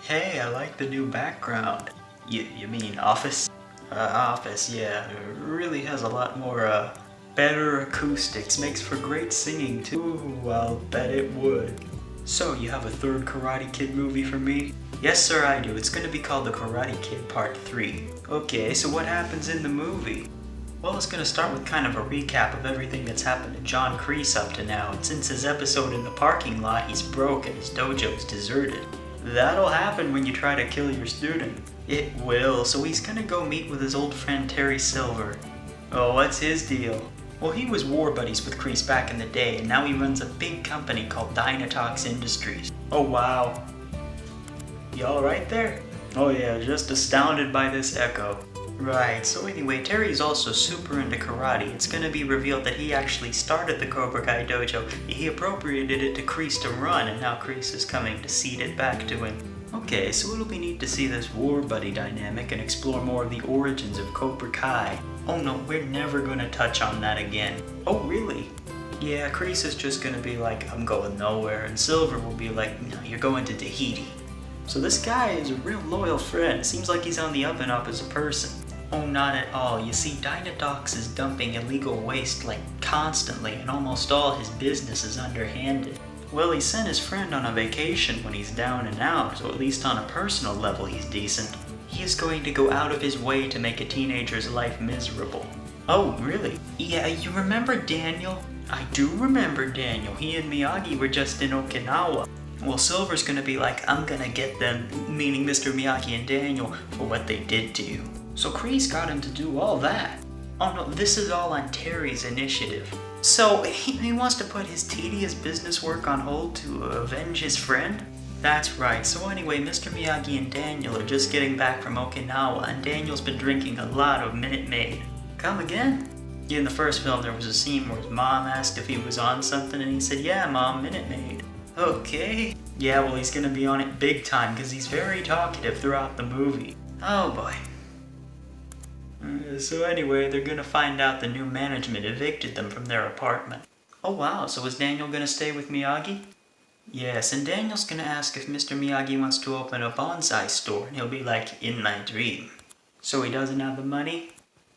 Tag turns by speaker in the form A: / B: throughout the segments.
A: Hey, I like the new background. You mean Office? Office, yeah. It really has a lot more, better acoustics. Makes for great singing, too. I'll bet it would. So, you have a third Karate Kid movie for me? Yes, sir, I do. It's gonna be called The Karate Kid Part 3. Okay, so what happens in the movie? Well, it's gonna start with kind of a recap of everything that's happened to John Kreese up to now, and since his episode in the parking lot, he's broke and his dojo's deserted. That'll happen when you try to kill your student. It will, so he's gonna go meet with his old friend Terry Silver. Oh, what's his deal? Well, he was war buddies with Kreese back in the day, and now he runs a big company called Dynatox Industries. Oh, wow. You alright there? Oh yeah, just astounded by this echo. Right, so anyway, Terry's also super into karate. It's gonna be revealed that he actually started the Cobra Kai dojo. He appropriated it to Kreese to run, and now Kreese is coming to cede it back to him. Okay, so it'll be neat to see this war buddy dynamic and explore more of the origins of Cobra Kai. Oh no, we're never gonna touch on that again. Oh really? Yeah, Kreese is just gonna be like, I'm going nowhere, and Silver will be like, no, you're going to Tahiti. So this guy is a real loyal friend. Seems like he's on the up and up as a person. Oh, not at all. You see, Dynatox is dumping illegal waste like constantly, and almost all his business is underhanded. Well, he sent his friend on a vacation when he's down and out, so at least on a personal level he's decent. He is going to go out of his way to make a teenager's life miserable. Oh, really? Yeah, you remember Daniel? I do remember Daniel. He and Miyagi were just in Okinawa. Well, Silver's gonna be like, I'm gonna get them, meaning Mr. Miyagi and Daniel, for what they did to you. So Kreese got him to do all that. Oh no, this is all on Terry's initiative. So he wants to put his tedious business work on hold to avenge his friend? That's right. So anyway, Mr. Miyagi and Daniel are just getting back from Okinawa, and Daniel's been drinking a lot of Minute Maid. Come again? In the first film, there was a scene where his mom asked if he was on something, and he said, yeah, Mom, Minute Maid. Okay. Yeah, well, he's gonna be on it big time, because he's very talkative throughout the movie. Oh boy. So anyway, they're gonna find out the new management evicted them from their apartment. Oh wow, so is Daniel gonna stay with Miyagi? Yes, and Daniel's gonna ask if Mr. Miyagi wants to open a bonsai store, and he'll be like, in my dream. So he doesn't have the money?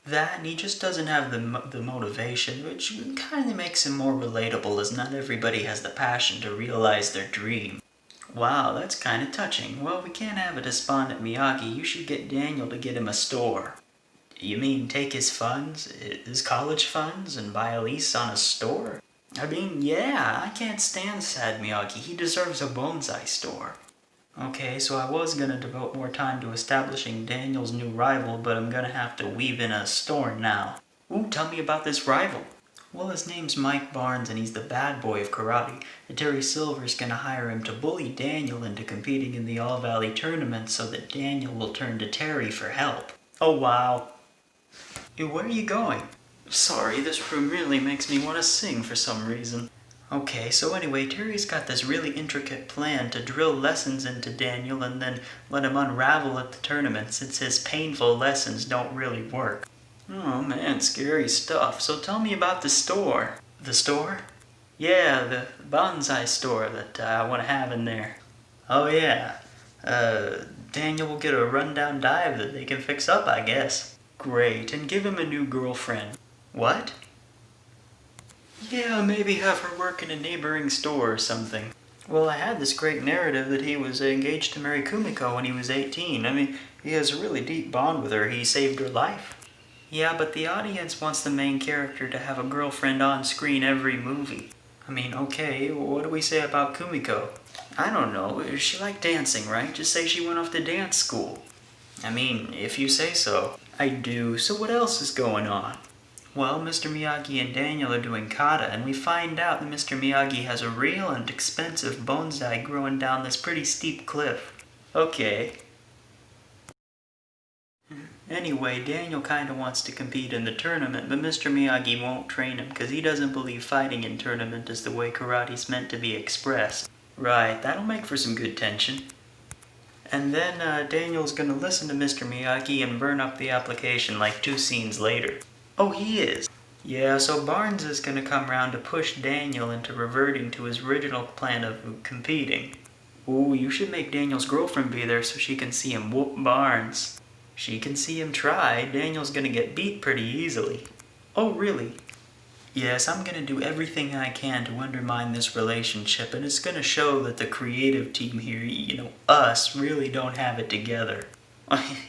A: That, and he just doesn't have the motivation, which kind of makes him more relatable, as not everybody has the passion to realize their dream. Wow, that's kind of touching. Well, we can't have a despondent Miyagi. You should get Daniel to get him a store. You mean take his funds, his college funds, and buy a lease on a store? I mean, yeah, I can't stand sad Miyagi. He deserves a bonsai store. Okay, so I was gonna devote more time to establishing Daniel's new rival, but I'm gonna have to weave in a store now. Ooh, tell me about this rival. Well, his name's Mike Barnes, and he's the bad boy of karate. And Terry Silver's gonna hire him to bully Daniel into competing in the All Valley tournament so that Daniel will turn to Terry for help. Oh, wow. Where are you going? Sorry, this room really makes me want to sing for some reason. Okay, so anyway, Terry's got this really intricate plan to drill lessons into Daniel and then let him unravel at the tournament since his painful lessons don't really work. Oh man, scary stuff. So tell me about the store. The store? Yeah, the bonsai store that I want to have in there. Oh yeah. Daniel will get a rundown dive that they can fix up, I guess. Great, and give him a new girlfriend. What? Yeah, maybe have her work in a neighboring store or something. Well, I had this great narrative that he was engaged to marry Kumiko when he was 18. I mean, he has a really deep bond with her. He saved her life. Yeah, but the audience wants the main character to have a girlfriend on screen every movie. I mean, okay, what do we say about Kumiko? I don't know. She liked dancing, right? Just say she went off to dance school. I mean, if you say so. I do. So what else is going on? Well, Mr. Miyagi and Daniel are doing kata, and we find out that Mr. Miyagi has a real and expensive bonsai growing down this pretty steep cliff. Okay. Anyway, Daniel kinda wants to compete in the tournament, but Mr. Miyagi won't train him because he doesn't believe fighting in tournament is the way karate's meant to be expressed. Right, that'll make for some good tension. And then Daniel's gonna listen to Mr. Miyagi and burn up the application like 2 scenes later. Oh, he is? Yeah, so Barnes is gonna come around to push Daniel into reverting to his original plan of competing. Ooh, you should make Daniel's girlfriend be there so she can see him whoop Barnes. She can see him try. Daniel's gonna get beat pretty easily. Oh, really? Yes, I'm gonna do everything I can to undermine this relationship, and it's gonna show that the creative team here, us, really don't have it together.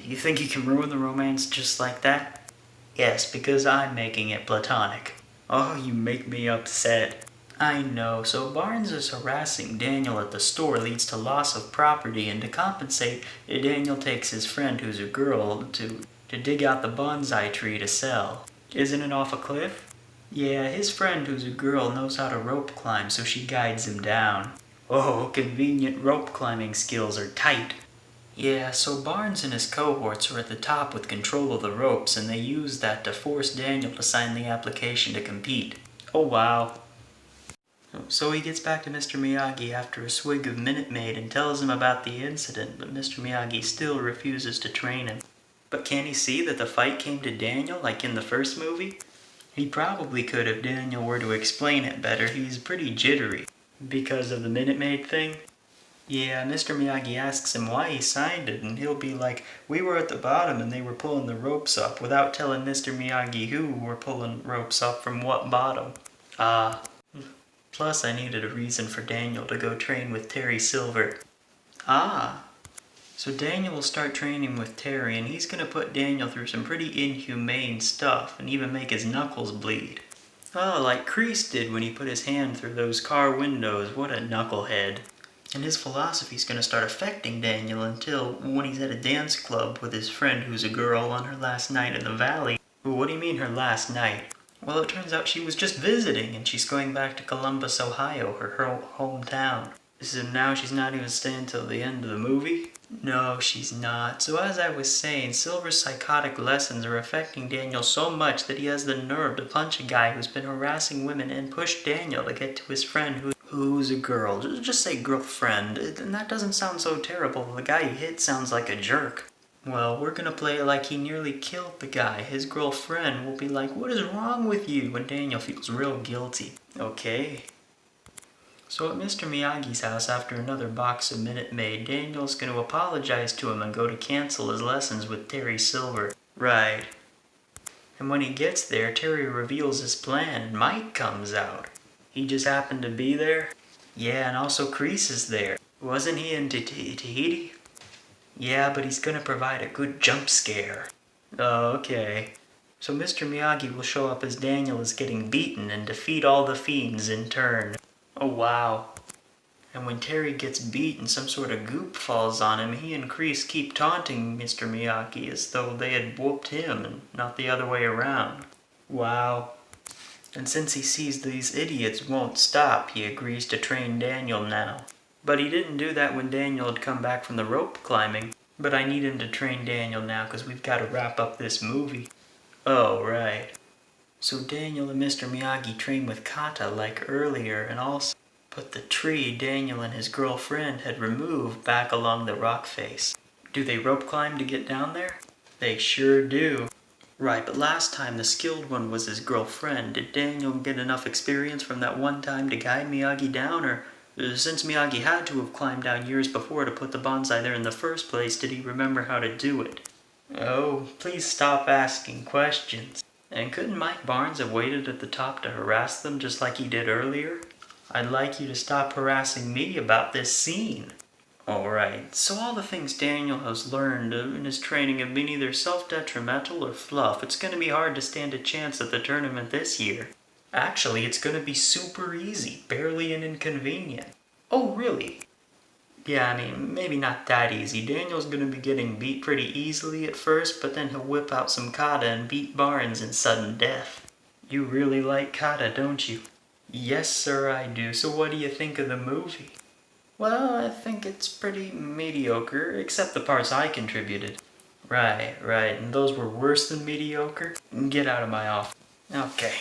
A: You think you can ruin the romance just like that? Yes, because I'm making it platonic. Oh, you make me upset. I know, so Barnes' harassing Daniel at the store leads to loss of property, and to compensate, Daniel takes his friend, who's a girl, to dig out the bonsai tree to sell. Isn't it off a cliff? Yeah, his friend, who's a girl, knows how to rope climb, so she guides him down. Oh, convenient rope climbing skills are tight. Yeah, so Barnes and his cohorts are at the top with control of the ropes, and they use that to force Daniel to sign the application to compete. Oh, wow. So he gets back to Mr. Miyagi after a swig of Minute Maid and tells him about the incident, but Mr. Miyagi still refuses to train him. But can he see that the fight came to Daniel like in the first movie? He probably could if Daniel were to explain it better. He's pretty jittery. Because of the Minute Maid thing? Yeah, Mr. Miyagi asks him why he signed it, and he'll be like, we were at the bottom and they were pulling the ropes up, without telling Mr. Miyagi who were pulling ropes up from what bottom. Plus I needed a reason for Daniel to go train with Terry Silver. So Daniel will start training with Terry, and he's gonna put Daniel through some pretty inhumane stuff, and even make his knuckles bleed. Oh, like Kreese did when he put his hand through those car windows. What a knucklehead. And his philosophy's gonna start affecting Daniel until when he's at a dance club with his friend, who's a girl, on her last night in the valley. What do you mean her last night? Well, it turns out she was just visiting, and she's going back to Columbus, Ohio, her hometown. So now she's not even staying till the end of the movie? No, she's not. So as I was saying, Silver's psychotic lessons are affecting Daniel so much that he has the nerve to punch a guy who's been harassing women and push Daniel to get to his friend who's a girl. Just say girlfriend, and that doesn't sound so terrible. The guy he hit sounds like a jerk. Well, we're gonna play it like he nearly killed the guy. His girlfriend will be like, what is wrong with you? And Daniel feels real guilty. Okay. So at Mr. Miyagi's house, after another box of Minute Maid, Daniel's gonna apologize to him and go to cancel his lessons with Terry Silver. Right. And when he gets there, Terry reveals his plan, and Mike comes out. He just happened to be there? Yeah, and also Kreese is there. Wasn't he in Tahiti? Yeah, but he's gonna provide a good jump scare. Oh, okay. So Mr. Miyagi will show up as Daniel is getting beaten and defeat all the fiends in turn. Oh, wow. And when Terry gets beat and some sort of goop falls on him, he and Kreese keep taunting Mr. Miyagi as though they had whooped him and not the other way around. Wow. And since he sees these idiots won't stop, he agrees to train Daniel now. But he didn't do that when Daniel had come back from the rope climbing. But I need him to train Daniel now because we've got to wrap up this movie. Oh, right. So Daniel and Mr. Miyagi train with Kata like earlier, and also put the tree Daniel and his girlfriend had removed back along the rock face. Do they rope climb to get down there? They sure do. Right, but last time the skilled one was his girlfriend. Did Daniel get enough experience from that one time to guide Miyagi down, or since Miyagi had to have climbed down years before to put the bonsai there in the first place, did he remember how to do it? Oh, please stop asking questions. And couldn't Mike Barnes have waited at the top to harass them just like he did earlier? I'd like you to stop harassing me about this scene. Alright, so all the things Daniel has learned in his training have been either self-detrimental or fluff. It's going to be hard to stand a chance at the tournament this year. Actually, it's going to be super easy, barely an inconvenient. Oh, really? Yeah, I mean, maybe not that easy. Daniel's going to be getting beat pretty easily at first, but then he'll whip out some kata and beat Barnes in sudden death. You really like kata, don't you? Yes, sir, I do. So what do you think of the movie? Well, I think it's pretty mediocre, except the parts I contributed. Right, and those were worse than mediocre? Get out of my office. Okay.